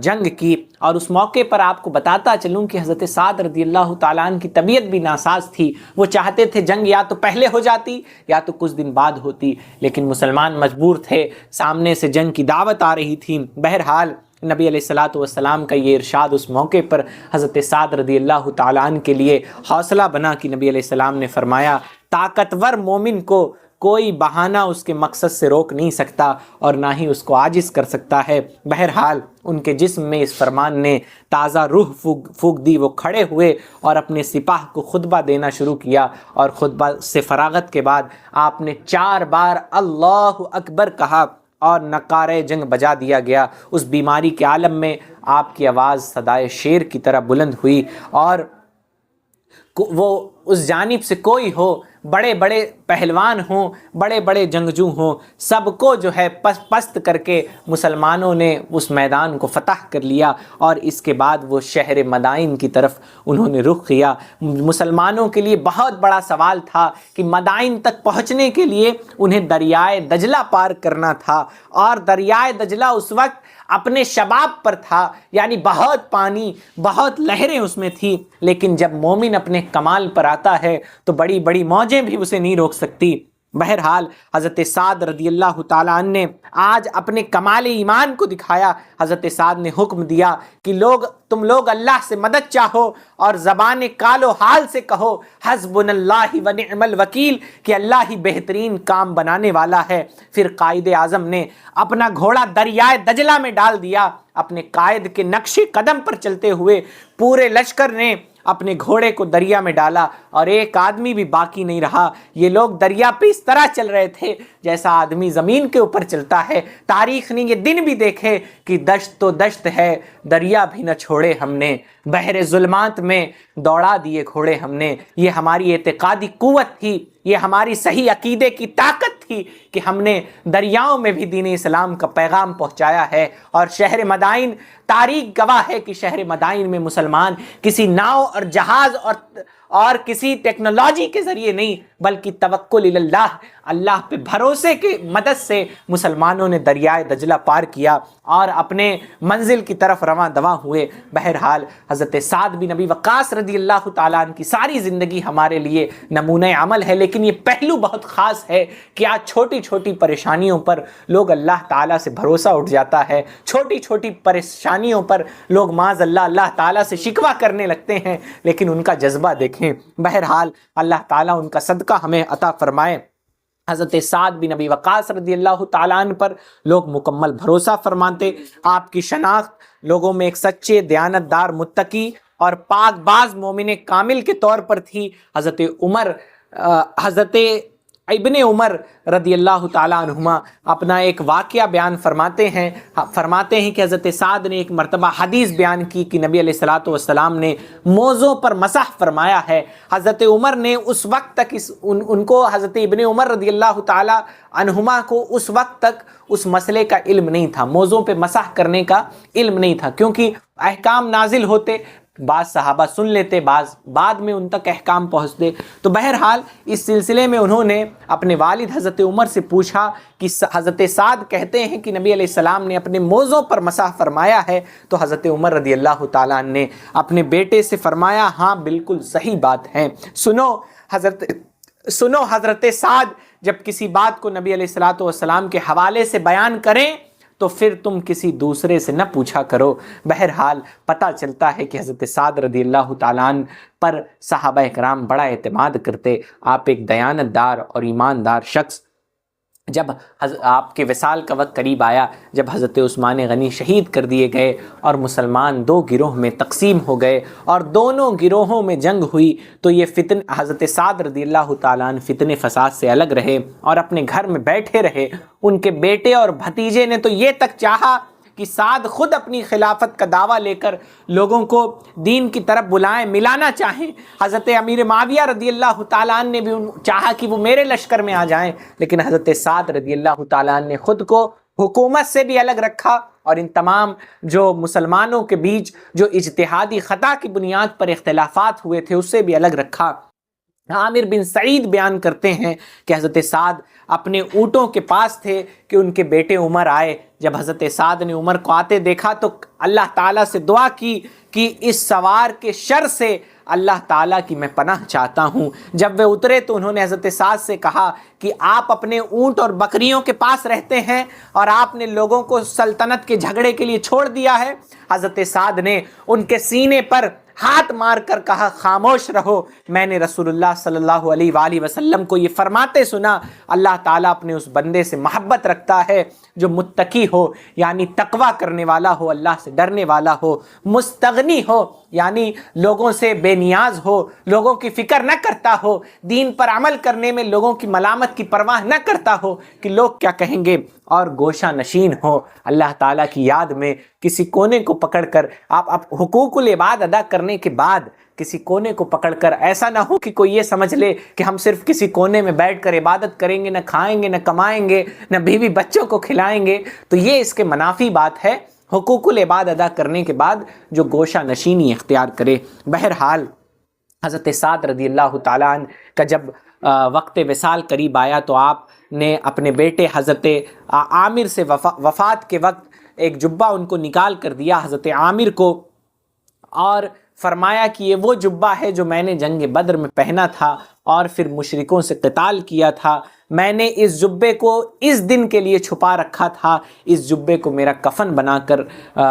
جنگ کی، اور اس موقع پر آپ کو بتاتا چلوں کہ حضرت سعد رضی اللہ تعالیٰ عنہ کی طبیعت بھی ناساز تھی۔ وہ چاہتے تھے جنگ یا تو پہلے ہو جاتی یا تو کچھ دن بعد ہوتی، لیکن مسلمان مجبور تھے، سامنے سے جنگ کی دعوت آ رہی تھی۔ بہرحال نبی علیہ الصلاۃ والسلام کا یہ ارشاد اس موقع پر حضرت سعد رضی اللہ تعالیٰ عنہ کے لیے حوصلہ بنا کہ نبی علیہ السلام نے فرمایا طاقتور مومن کو کوئی بہانہ اس کے مقصد سے روک نہیں سکتا اور نہ ہی اس کو عاجز کر سکتا ہے۔ بہرحال ان کے جسم میں اس فرمان نے تازہ روح پھونک دی۔ وہ کھڑے ہوئے اور اپنے سپاہ کو خطبہ دینا شروع کیا، اور خطبہ سے فراغت کے بعد آپ نے 4 بار اللہ اکبر کہا اور نعرہ جنگ بجا دیا گیا۔ اس بیماری کے عالم میں آپ کی آواز صدائے شیر کی طرح بلند ہوئی، اور وہ اس جانب سے کوئی ہو، بڑے بڑے پہلوان ہوں، بڑے بڑے جنگجو ہوں، سب کو جو ہے پست کر کے مسلمانوں نے اس میدان کو فتح کر لیا، اور اس کے بعد وہ شہر مدائن کی طرف انہوں نے رخ کیا۔ مسلمانوں کے لیے بہت بڑا سوال تھا کہ مدائن تک پہنچنے کے لیے انہیں دریائے دجلہ پار کرنا تھا، اور دریائے دجلہ اس وقت اپنے شباب پر تھا، یعنی بہت پانی، بہت لہریں اس میں تھی، لیکن جب مومن اپنے کمال پر آتا ہے تو بڑی بڑی موجیں بھی اسے نہیں روک سکتی۔ بہرحال حضرت سعد رضی اللہ تعالیٰ عنہ نے آج اپنے کمال ایمان کو دکھایا۔ حضرت سعد نے حکم دیا کہ تم لوگ اللہ سے مدد چاہو اور زبان قال و حال سے کہو حسبنا اللہ و نعم الوکیل، کہ اللہ ہی بہترین کام بنانے والا ہے۔ پھر قائد اعظم نے اپنا گھوڑا دریائے دجلہ میں ڈال دیا۔ اپنے قائد کے نقش قدم پر چلتے ہوئے پورے لشکر نے اپنے گھوڑے کو دریا میں ڈالا، اور ایک آدمی بھی باقی نہیں رہا۔ یہ لوگ دریا پہ اس طرح چل رہے تھے جیسا آدمی زمین کے اوپر چلتا ہے۔ تاریخ نے یہ دن بھی دیکھے کہ دشت تو دشت ہے، دریا بھی نہ چھوڑے ہم نے، بحر ظلمات میں دوڑا دیے گھوڑے ہم نے۔ یہ ہماری اعتقادی قوت تھی، یہ ہماری صحیح عقیدے کی طاقت تھی کہ ہم نے دریاؤں میں بھی دین اسلام کا پیغام پہنچایا ہے۔ اور شہر مدائن، تاریخ گواہ ہے کہ شہر مدائن میں مسلمان کسی ناؤ اور جہاز اور کسی ٹیکنالوجی کے ذریعے نہیں، بلکہ توکل اللہ، اللہ پہ بھروسے کے مدد سے مسلمانوں نے دریائے دجلہ پار کیا اور اپنے منزل کی طرف رواں دواں ہوئے۔ بہرحال حضرت سعد بن ابی وقاص رضی اللہ تعالیٰ عنہ کی ساری زندگی ہمارے لیے نمونہ عمل ہے، لیکن یہ پہلو بہت خاص ہے کہ آج چھوٹی چھوٹی پریشانیوں پر لوگ اللہ تعالیٰ سے بھروسہ اٹھ جاتا ہے، چھوٹی چھوٹی پریشانیوں پر لوگ معاذ اللہ تعالیٰ سے شکوہ کرنے لگتے ہیں، لیکن ان کا جذبہ دیکھیں۔ بہرحال اللہ تعالیٰ ان کا صدقہ ہمیں عطا فرمائے۔ حضرت سعد بن ابی وقاص رضی اللہ تعالیٰ عنہ پر لوگ مکمل بھروسہ فرماتے۔ آپ کی شناخت لوگوں میں ایک سچے، دیانتدار، متقی اور پاک باز مومن کامل کے طور پر تھی۔ حضرت ابن عمر رضی اللہ تعالیٰ عنہما اپنا ایک واقعہ بیان فرماتے ہیں کہ حضرت سعد نے ایک مرتبہ حدیث بیان کی کہ نبی علیہ الصلاۃ والسلام نے موزوں پر مسح فرمایا ہے۔ حضرت عمر نے اس وقت تک ان کو، حضرت ابن عمر رضی اللہ تعالیٰ عنہما کو اس وقت تک اس مسئلے کا علم نہیں تھا، موزوں پہ مسح کرنے کا علم نہیں تھا، کیونکہ احکام نازل ہوتے، بعض صحابہ سن لیتے، بعد میں ان تک احکام پہنچتے۔ تو بہرحال اس سلسلے میں انہوں نے اپنے والد حضرت عمر سے پوچھا کہ حضرت سعد کہتے ہیں کہ نبی علیہ السلام نے اپنے موزوں پر مسح فرمایا ہے، تو حضرت عمر رضی اللہ تعالیٰ عنہ نے اپنے بیٹے سے فرمایا ہاں بالکل صحیح بات ہے، سنو حضرت سعد جب کسی بات کو نبی علیہ الصلوۃ والسلام کے حوالے سے بیان کریں تو پھر تم کسی دوسرے سے نہ پوچھا کرو۔ بہرحال پتہ چلتا ہے کہ حضرت سعد رضی اللہ تعالیٰ عنہ پر صحابہ کرام بڑا اعتماد کرتے۔ آپ ایک دیانت دار اور ایماندار شخص۔ جب آپ کے وصال کا وقت قریب آیا، جب حضرت عثمان غنی شہید کر دیے گئے اور مسلمان دو گروہ میں تقسیم ہو گئے اور دونوں گروہوں میں جنگ ہوئی، تو یہ حضرت سعد رضی اللہ تعالیٰ عنہ فتنے فساد سے الگ رہے اور اپنے گھر میں بیٹھے رہے۔ ان کے بیٹے اور بھتیجے نے تو یہ تک چاہا کہ سعد خود اپنی خلافت کا دعویٰ لے کر لوگوں کو دین کی طرف بلائیں، ملانا چاہیں۔ حضرت امیر معاویہ رضی اللہ تعالیٰ عنہ نے بھی چاہا کہ وہ میرے لشکر میں آ جائیں، لیکن حضرت سعد رضی اللہ تعالیٰ عنہ نے خود کو حکومت سے بھی الگ رکھا اور ان تمام جو مسلمانوں کے بیچ جو اجتہادی خطا کی بنیاد پر اختلافات ہوئے تھے اس سے بھی الگ رکھا۔ عامر بن سعید بیان کرتے ہیں کہ حضرت سعد اپنے اونٹوں کے پاس تھے کہ ان کے بیٹے عمر آئے۔ جب حضرت سعد نے عمر کو آتے دیکھا تو اللہ تعالیٰ سے دعا کی کہ اس سوار کے شر سے اللہ تعالیٰ کی میں پناہ چاہتا ہوں۔ جب وہ اترے تو انہوں نے حضرت سعد سے کہا کہ آپ اپنے اونٹ اور بکریوں کے پاس رہتے ہیں اور آپ نے لوگوں کو سلطنت کے جھگڑے کے لیے چھوڑ دیا ہے۔ حضرت سعد نے ان کے سینے پر ہاتھ مار کر کہا خاموش رہو، میں نے رسول اللہ صلی اللہ علیہ وآلہ وسلم کو یہ فرماتے سنا، اللہ تعالیٰ اپنے اس بندے سے محبت رکھتا ہے جو متقی ہو یعنی تقوی کرنے والا ہو، اللہ سے ڈرنے والا ہو، مستغنی ہو یعنی لوگوں سے بے نیاز ہو، لوگوں کی فکر نہ کرتا ہو، دین پر عمل کرنے میں لوگوں کی ملامت کی پرواہ نہ کرتا ہو کہ لوگ کیا کہیں گے، اور گوشہ نشین ہو، اللہ تعالیٰ کی یاد میں کسی کونے کو پکڑ کر آپ حقوق العباد ادا کرنے کے بعد کسی کونے کو پکڑ کر ایسا نہ ہو کہ کوئی یہ سمجھ لے کہ ہم صرف کسی کونے میں بیٹھ کر عبادت کریں گے، نہ کھائیں گے، نہ کمائیں گے، نہ بیوی بچوں کو کھلائیں گے، تو یہ اس کے منافی بات ہے۔ حقوق العباد ادا کرنے کے بعد جو گوشہ نشینی اختیار کرے۔ بہرحال حضرت سعد رضی اللہ تعالیٰ عنہ کا جب وقت وصال قریب آیا تو آپ نے اپنے بیٹے حضرت عامر سے وفات کے وقت ایک جبہ ان کو نکال کر دیا حضرت عامر کو، اور فرمایا کہ یہ وہ جبہ ہے جو میں نے جنگ بدر میں پہنا تھا اور پھر مشرکوں سے قتال کیا تھا، میں نے اس جبے کو اس دن کے لیے چھپا رکھا تھا، اس جبے کو میرا کفن بنا کر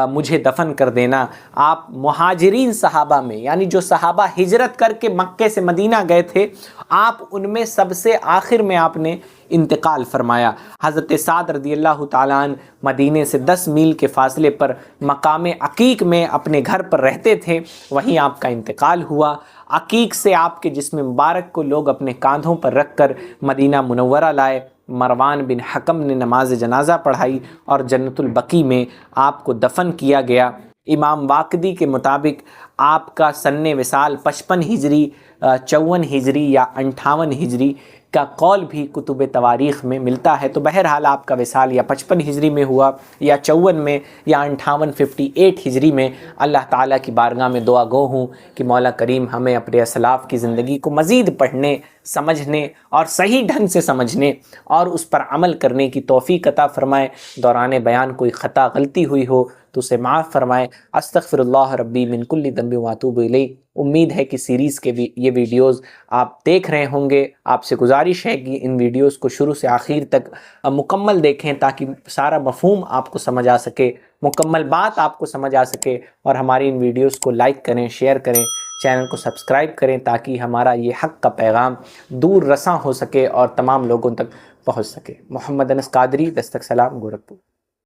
مجھے دفن کر دینا۔ آپ مہاجرین صحابہ میں یعنی جو صحابہ ہجرت کر کے مکے سے مدینہ گئے تھے، آپ ان میں سب سے آخر میں آپ نے انتقال فرمایا۔ حضرت سعد رضی اللہ تعالیٰ عنہ مدینے سے 10 میل کے فاصلے پر مقام عقیق میں اپنے گھر پر رہتے تھے، وہیں آپ کا انتقال ہوا۔ عقیق سے آپ کے جسم مبارک کو لوگ اپنے کاندھوں پر رکھ کر مدینہ منورہ لائے۔ مروان بن حکم نے نماز جنازہ پڑھائی اور جنت البقیع میں آپ کو دفن کیا گیا۔ امام واقدی کے مطابق آپ کا سن وصال 55 ہجری، 54 ہجری یا 58 ہجری کا قول بھی کتب تواریخ میں ملتا ہے۔ تو بہرحال آپ کا وصال یا 55 ہجری میں ہوا یا 54 میں یا 58 ہجری میں۔ اللہ تعالیٰ کی بارگاہ میں دعا گو ہوں کہ مولا کریم ہمیں اپنے اسلاف کی زندگی کو مزید پڑھنے، سمجھنے اور صحیح ڈھنگ سے سمجھنے اور اس پر عمل کرنے کی توفیق عطا فرمائے۔ دوران بیان کوئی خطا غلطی ہوئی ہو تو اسے معاف فرمائے۔ استغفر اللہ ربی من کل ذنب واتوب الیہ۔ امید ہے کہ سیریز کے یہ ویڈیوز آپ دیکھ رہے ہوں گے۔ آپ سے گزارش ہے کہ ان ویڈیوز کو شروع سے آخر تک مکمل دیکھیں تاکہ سارا مفہوم آپ کو سمجھ آ سکے، مکمل بات آپ کو سمجھ آ سکے، اور ہماری ان ویڈیوز کو لائک کریں، شیئر کریں، چینل کو سبسکرائب کریں تاکہ ہمارا یہ حق کا پیغام دور رساں ہو سکے اور تمام لوگوں تک پہنچ سکے۔ محمد انس قادری، دستک سلام، گورکھپور۔